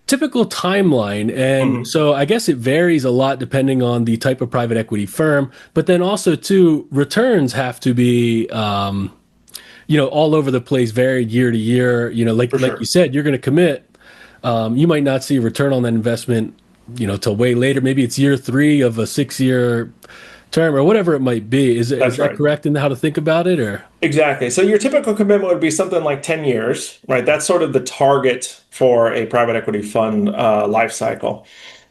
typical timeline. And Mhm. so I guess it varies a lot depending on the type of private equity firm. But then also, too, returns have to be, all over the place, varied year to year. For Like you sure. said, you're going to commit. You might not see a return on that investment, till way later. Maybe it's year three of a 6 year term or whatever it might be. Is That's that right. correct in how to think about it? Or Exactly. So your typical commitment would be something like 10 years, right? That's sort of the target for a private equity fund life cycle.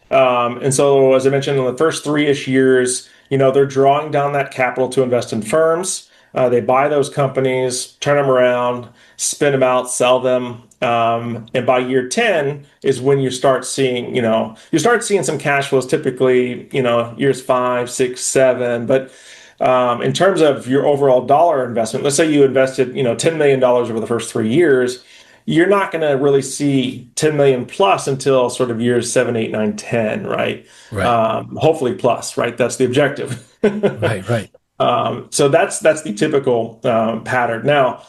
And so, as I mentioned, in the first three-ish years, they're drawing down that capital to invest in firms. They buy those companies, turn them around, spin them out, sell them. And by year 10 is when you start seeing some cash flows typically, years five, six, seven. But in terms of your overall dollar investment, let's say you invested, $10 million over the first 3 years, you're not going to really see 10 million plus until sort of years seven, eight, nine, 10, right? right, Hopefully plus, right? That's the objective. right, right. So that's the typical pattern. Now,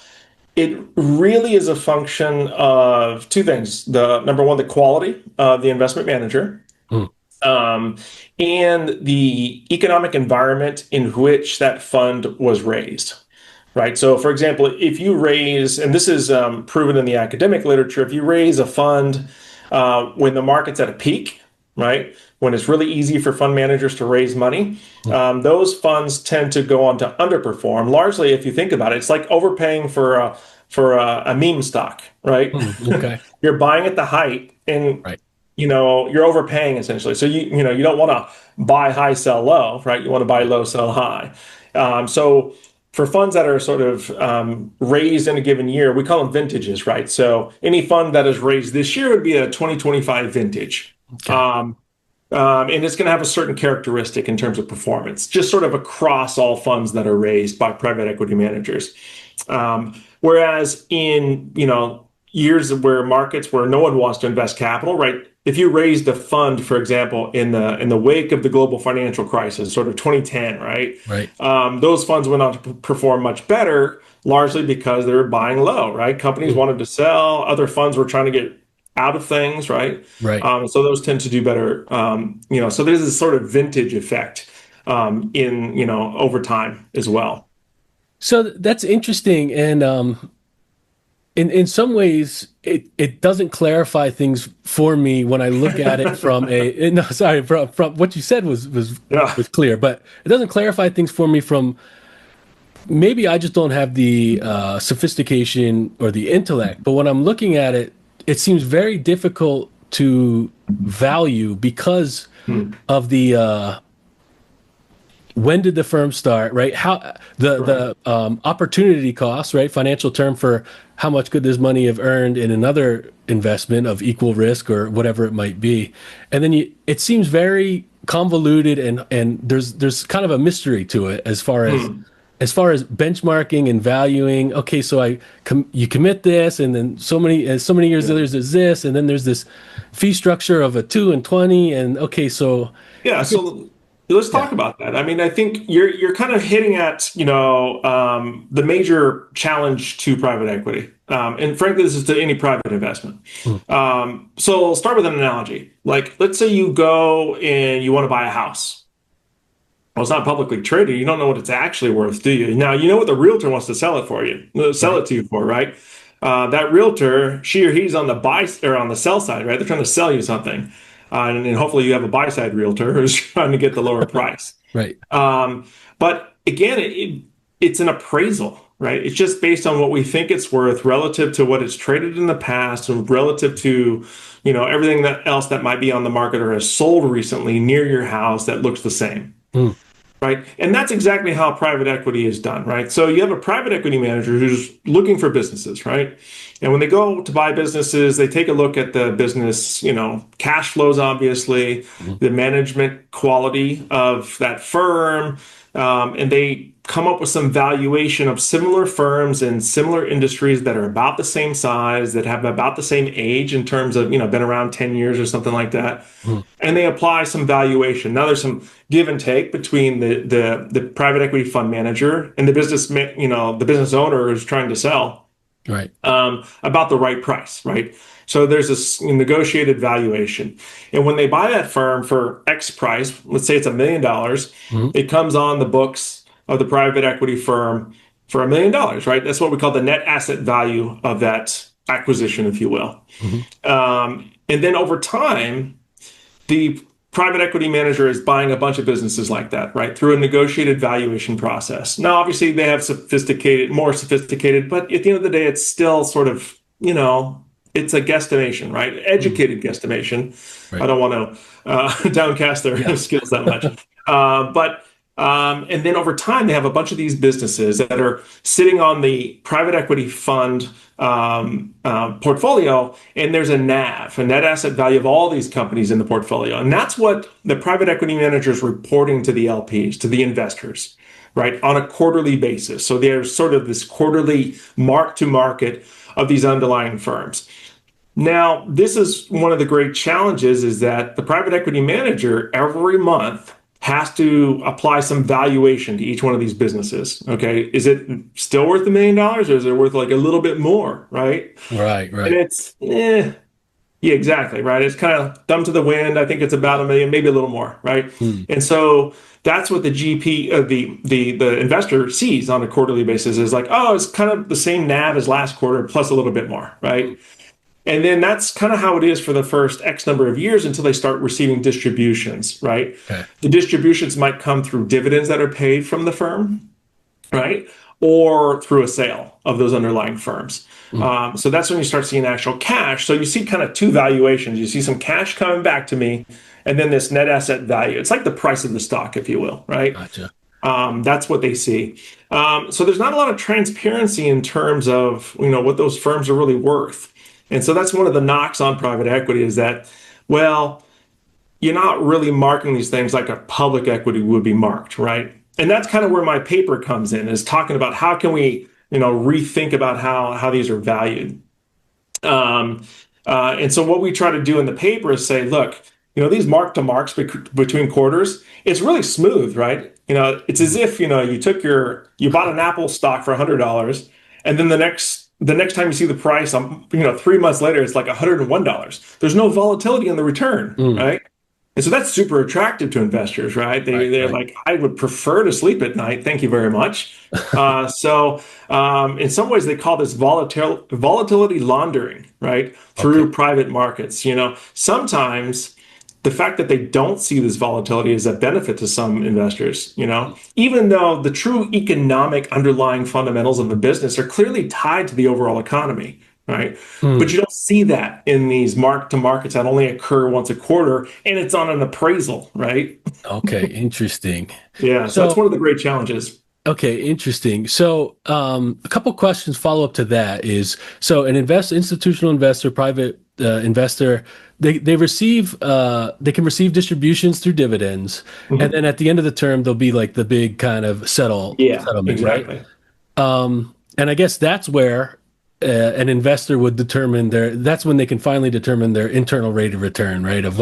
it really is a function of two things. The number one, the quality of the investment manager, Mm, um, and the economic environment in which that fund was raised. Right. So, for example, if you raise, and this is proven in the academic literature, if you raise a fund when the market's at a peak, right, when it's really easy for fund managers to raise money, mm, those funds tend to go on to underperform. Largely, if you think about it, it's like overpaying for a meme stock, right? okay. You're buying at the height, and Right. you're overpaying essentially. So you don't want to buy high, sell low, right? You want to buy low, sell high. So for funds that are sort of raised in a given year, we call them vintages, right? So any fund that is raised this year would be a 2025 vintage. Okay. Um, and it's going to have a certain characteristic in terms of performance, just sort of across all funds that are raised by private equity managers. Whereas in, years where markets where no one wants to invest capital, right? If you raised a fund, for example, in the wake of the global financial crisis, sort of 2010, right? Right. Those funds went on to perform much better, largely because they were buying low, right? Companies Mm, wanted to sell, other funds were trying to get out of things, right? right. So those tend to do better. So there's this sort of vintage effect in over time as well. So that's interesting, and in some ways, it doesn't clarify things for me when I look at it from a no, sorry, from what you said Yeah. was clear, but it doesn't clarify things for me from maybe I just don't have the sophistication or the intellect. But when I'm looking at it, it seems very difficult to value because Hmm. of the when did the firm start, right? How Correct. the opportunity cost, right? Financial term for how much could this money have earned in another investment of equal risk or whatever it might be, and then it seems very convoluted and there's kind of a mystery to it Hmm. as far as benchmarking and valuing. Okay, so you commit this, and then so many years Yeah. there's this, and then there's this fee structure of a 2 and 20, and okay, so Yeah, it gets so let's yeah. talk about that. I mean, I think you're kind of hitting at, the major challenge to private equity. And frankly, this is to any private investment. Mm, So I'll start with an analogy. Like, let's say you go and you want to buy a house. Well, it's not publicly traded. You don't know what it's actually worth, do you? Now, you know what the realtor wants to sell it for you, sell right. it to you for, right? That realtor, she or he's on the buy or on the sell side, right? They're trying to sell you something. And hopefully you have a buy side realtor who's trying to get the lower price. Right. Um, but again, it's an appraisal, right? It's just based on what we think it's worth relative to what it's traded in the past and relative to, everything that else that might be on the market or has sold recently near your house that looks the same. Mm, Right. And that's exactly how private equity is done, right? So you have a private equity manager who's looking for businesses, right? And when they go to buy businesses, they take a look at the business, cash flows, obviously, mm, the management quality of that firm, and they come up with some valuation of similar firms in similar industries that are about the same size, that have about the same age in terms of, been around 10 years or something like that. mm, And they apply some valuation. Now there's some give and take between the private equity fund manager and the business owner who's trying to sell. Right. About the right price, right? So there's this negotiated valuation. And when they buy that firm for X price, let's say it's $1 million, Hmm. it comes on the books of the private equity firm for $1 million, right? That's what we call the net asset value of that acquisition, if you will. Hmm. And then over time, the private equity manager is buying a bunch of businesses like that, right? Through a negotiated valuation process. Now, obviously, they have more sophisticated, but at the end of the day, it's still sort of, it's a guesstimation, right? Educated guesstimation. I Right. don't want to downcast their Yeah. skills that much. But and then over time, they have a bunch of these businesses that are sitting on the private equity fund portfolio, and there's a NAV, a net asset value of all these companies in the portfolio. And that's what the private equity manager is reporting to the LPs, to the investors, right, on a quarterly basis. So there's sort of this quarterly mark to market of these underlying firms. Now, this is one of the great challenges is that the private equity manager every month has to apply some valuation to each one of these businesses. Okay. Is it still worth $1 million or is it worth like a little bit more? Right. Right. And Right. it's, yeah, exactly. Right. It's kind of thumb to the wind. I think it's about a million, maybe a little more. Right. Hmm. And so that's what the GP, the investor sees on a quarterly basis is like, oh, it's kind of the same NAV as last quarter plus a little bit more. Hmm. Right. And then that's kind of how it is for the first X number of years until they start receiving distributions, right? Okay. The distributions might come through dividends that are paid from the firm, right? Or through a sale of those underlying firms. Hmm. So that's when you start seeing actual cash. So you see kind of two valuations. You see some cash coming back to me, and then this net asset value. It's like the price of the stock, if you will, right? Gotcha. That's what they see. So there's not a lot of transparency in terms of what those firms are really worth. And so that's one of the knocks on private equity is that, well, you're not really marking these things like a public equity would be marked, right? And that's kind of where my paper comes in, is talking about how can we, rethink about how these are valued. Um, and so what we try to do in the paper is say, look, these mark to marks between quarters, it's really smooth, right? It's as Hmm. if, you bought an Apple stock for $100, and then the next time you see the price, 3 months later, it's like $101. There's no volatility in the return, Hmm. right? And so that's super attractive to investors, right? Right. They're Right. like, I would prefer to sleep at night. Thank you very much. In some ways, they call this volatility laundering, right? Okay. Through private markets. Sometimes the fact that they don't see this volatility is a benefit to some investors, even though the true economic underlying fundamentals of the business are clearly tied to the overall economy, right? But Hmm. you don't see that in these mark to markets that only occur once a quarter, and it's on an appraisal, right? Okay. Interesting. Yeah, so that's So, one of the great challenges. okay, interesting. So, a couple questions follow up to that is so an institutional investor, private investor, they can receive distributions through dividends, and Mhm. then at the end of the term, there'll be like the big kind of Yeah, settlement, right? exactly. And I guess that's where an investor would determine that's when they can finally determine their internal rate of return, right? Of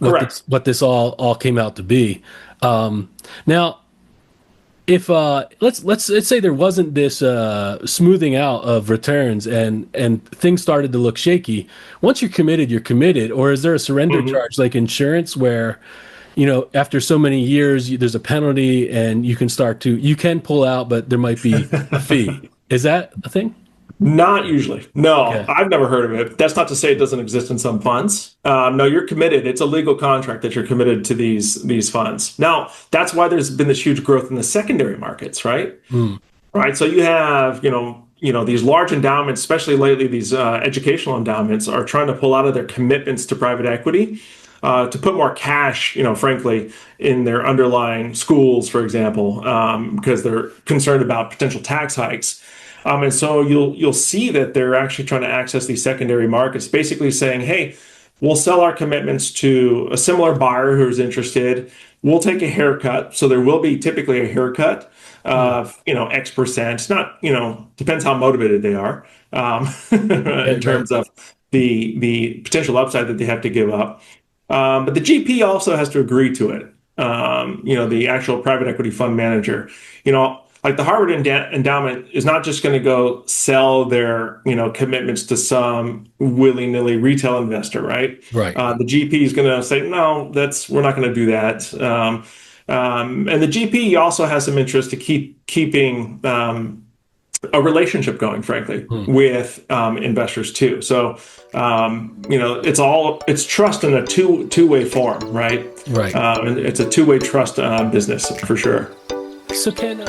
Correct. what this all came out to be. Now if let's say there wasn't this smoothing out of returns and things started to look shaky, once you're committed, or is there a surrender Mhm. charge like insurance where after so many years there's a penalty and you can pull out but there might be a fee? Is that a thing? Not usually. No, Okay. I've never heard of it. That's not to say it doesn't exist in some funds. No, you're committed. It's a legal contract that you're committed to these funds. Now, that's why there's been this huge growth in the secondary markets, right? Hmm. Right. So you have, these large endowments, especially lately, these educational endowments are trying to pull out of their commitments to private equity to put more cash, frankly, in their underlying schools, for example, because they're concerned about potential tax hikes. And so you'll see that they're actually trying to access these secondary markets, basically saying, "Hey, we'll sell our commitments to a similar buyer who's interested. We'll take a haircut, so there will be typically a haircut Hmm. of X percent. Not depends how motivated they are in Right, right. terms of the potential upside that they have to give up. But the GP also has to agree to it. The actual private equity fund manager. like the Harvard Endowment is not just going to go sell their, commitments to some willy-nilly retail investor, right? Right. The GP is going to say, no, we're not going to do that. And the GP also has some interest to keeping a relationship going, frankly, with investors too. So, it's trust in a two-way form, right? Right. And it's a two-way trust business for sure. So Ken,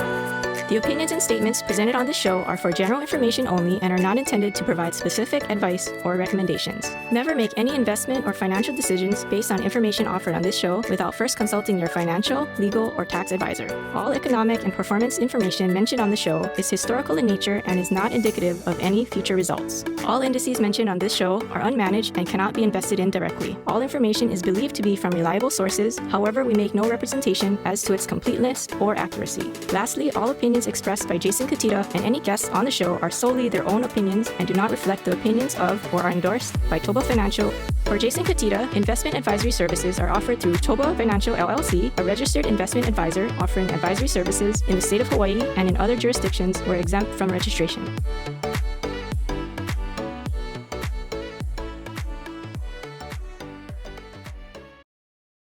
The opinions and statements presented on this show are for general information only and are not intended to provide specific advice or recommendations. Never make any investment or financial decisions based on information offered on this show without first consulting your financial, legal, or tax advisor. All economic and performance information mentioned on the show is historical in nature and is not indicative of any future results. All indices mentioned on this show are unmanaged and cannot be invested in directly. All information is believed to be from reliable sources. However, we make no representation as to its completeness or accuracy. Lastly, all opinions expressed by Jason Cutitta and any guests on the show are solely their own opinions and do not reflect the opinions of or are endorsed by ToBA Financial. For Jason Cutitta, investment advisory services are offered through ToBA Financial LLC, a registered investment advisor offering advisory services in the state of Hawaii and in other jurisdictions where exempt from registration.